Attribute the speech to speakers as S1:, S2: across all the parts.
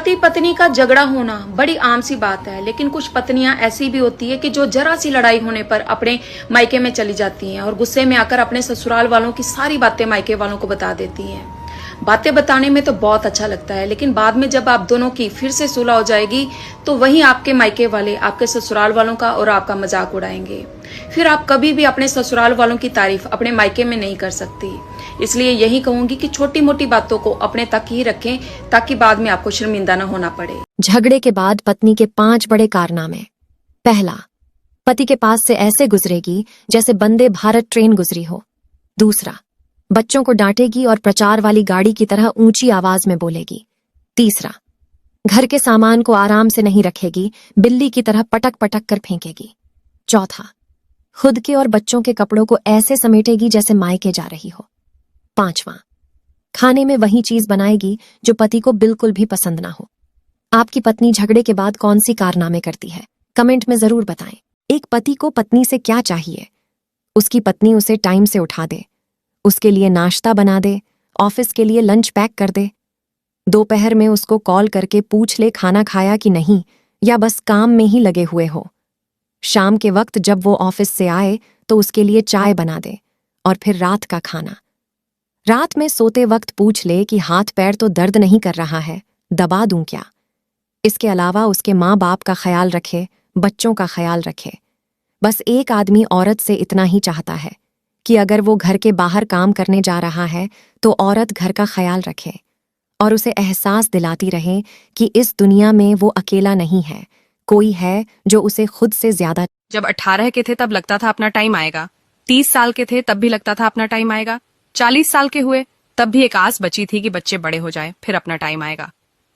S1: पति पत्नी का झगड़ा होना बड़ी आम सी बात है, लेकिन कुछ पत्नियां ऐसी भी होती है कि जो जरा सी लड़ाई होने पर अपने मायके में चली जाती हैं और गुस्से में आकर अपने ससुराल वालों की सारी बातें मायके वालों को बता देती हैं। बातें बताने में तो बहुत अच्छा लगता है, लेकिन बाद में जब आप दोनों की फिर से सुलह हो जाएगी तो वहीं आपके मायके वाले आपके ससुराल वालों का और आपका मजाक उड़ाएंगे। फिर आप कभी भी अपने ससुराल वालों की तारीफ अपने मायके में नहीं कर सकती। इसलिए यही कहूंगी कि छोटी मोटी बातों को अपने तक ही रखें ताकि बाद में आपको शर्मिंदा न होना पड़े।
S2: झगड़े के बाद पत्नी के 5 बड़े कारनामे। पहला, पति के पास से ऐसे गुजरेगी जैसे वंदे भारत ट्रेन गुजरी हो। दूसरा, बच्चों को डांटेगी और प्रचार वाली गाड़ी की तरह ऊंची आवाज में बोलेगी। तीसरा, घर के सामान को आराम से नहीं रखेगी, बिल्ली की तरह पटक पटक कर फेंकेगी। चौथा, खुद के और बच्चों के कपड़ों को ऐसे समेटेगी जैसे मायके जा रही हो। पांचवां, खाने में वही चीज बनाएगी जो पति को बिल्कुल भी पसंद ना हो। आपकी पत्नी झगड़े के बाद कौन सी कारनामे करती है, कमेंट में जरूर बताएं। एक पति को पत्नी से क्या चाहिए? उसकी पत्नी उसे टाइम से उठा दे, उसके लिए नाश्ता बना दे, ऑफिस के लिए लंच पैक कर दे, दोपहर में उसको कॉल करके पूछ ले खाना खाया कि नहीं, या बस काम में ही लगे हुए हो। शाम के वक्त जब वो ऑफिस से आए तो उसके लिए चाय बना दे, और फिर रात का खाना। रात में सोते वक्त पूछ ले कि हाथ पैर तो दर्द नहीं कर रहा है, दबा दूं क्या? इसके अलावा उसके माँ बाप का ख्याल रखे, बच्चों का ख्याल रखे। बस एक आदमी औरत से इतना ही चाहता है कि अगर वो घर के बाहर काम करने जा रहा है तो औरत घर का ख्याल रखे और उसे एहसास दिलाती रहे कि इस दुनिया में वो अकेला नहीं है, कोई है जो उसे खुद से ज्यादा।
S3: जब 18 के थे तब लगता था अपना टाइम आएगा, 30 साल के थे तब भी लगता था अपना टाइम आएगा, 40 साल के हुए तब भी एक आस बची थी कि बच्चे बड़े हो जाए फिर अपना टाइम आएगा।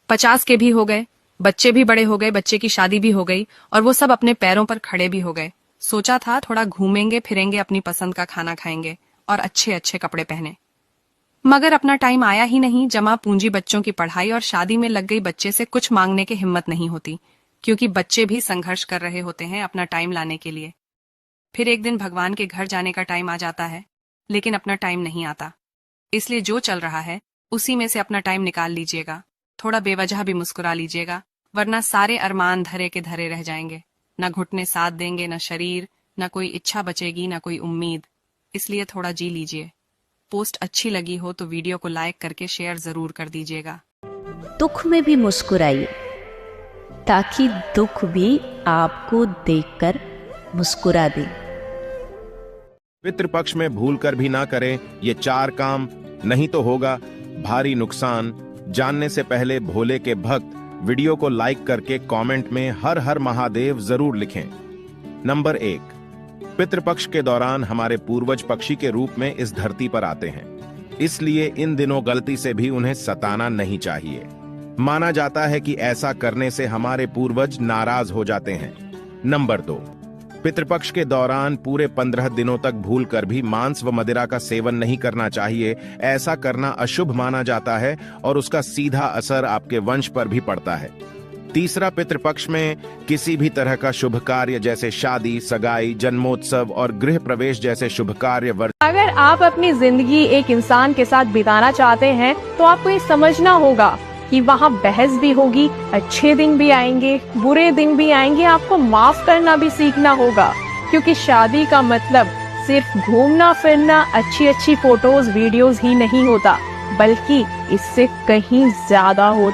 S3: 50 के भी हो गए, बच्चे भी बड़े हो गए, बच्चे की शादी भी हो गई और वो सब अपने पैरों पर खड़े भी हो गए। सोचा था थोड़ा घूमेंगे फिरेंगे, अपनी पसंद का खाना खाएंगे और अच्छे अच्छे कपड़े पहने, मगर अपना टाइम आया ही नहीं। जमा पूंजी बच्चों की पढ़ाई और शादी में लग गई, बच्चे से कुछ मांगने की हिम्मत नहीं होती क्योंकि बच्चे भी संघर्ष कर रहे होते हैं अपना टाइम लाने के लिए। फिर एक दिन भगवान के घर जाने का टाइम आ जाता है, लेकिन अपना टाइम नहीं आता। इसलिए जो चल रहा है उसी में से अपना टाइम निकाल लीजिएगा, थोड़ा बेवजह भी मुस्कुरा लीजिएगा, वरना सारे अरमान धरे के धरे रह जाएंगे। न घुटने साथ देंगे, न शरीर, न कोई इच्छा बचेगी, न कोई उम्मीद। इसलिए थोड़ा जी लीजिए। पोस्ट अच्छी लगी हो तो वीडियो को लाइक करके शेयर जरूर कर दीजिएगा।
S4: दुख में भी मुस्कुराइए ताकि दुख भी आपको देखकर मुस्कुरा दे।
S5: पितृपक्ष में भूल कर भी ना करें ये 4 काम, नहीं तो होगा भारी नुकसान। जानने से पहले भोले के भक्त वीडियो को लाइक करके कमेंट में हर हर महादेव जरूर लिखें। नंबर 1, पितृपक्ष के दौरान हमारे पूर्वज पक्षी के रूप में इस धरती पर आते हैं, इसलिए इन दिनों गलती से भी उन्हें सताना नहीं चाहिए। माना जाता है कि ऐसा करने से हमारे पूर्वज नाराज हो जाते हैं। नंबर 2, पितृपक्ष के दौरान पूरे 15 दिनों तक भूलकर भी मांस व मदिरा का सेवन नहीं करना चाहिए। ऐसा करना अशुभ माना जाता है और उसका सीधा असर आपके वंश पर भी पड़ता है। तीसरा, पितृपक्ष में किसी भी तरह का शुभ कार्य जैसे शादी, सगाई, जन्मोत्सव और गृह प्रवेश जैसे शुभ कार्य
S6: अगर आप अपनी जिंदगी एक इंसान के साथ बिताना चाहते हैं तो आपको ये समझना होगा कि वहाँ बहस भी होगी, अच्छे दिन भी आएंगे, बुरे दिन भी आएंगे। आपको माफ करना भी सीखना होगा, क्योंकि शादी का मतलब सिर्फ घूमना फिरना, अच्छी अच्छी फोटोज वीडियोस ही नहीं होता, बल्कि इससे कहीं ज्यादा होता।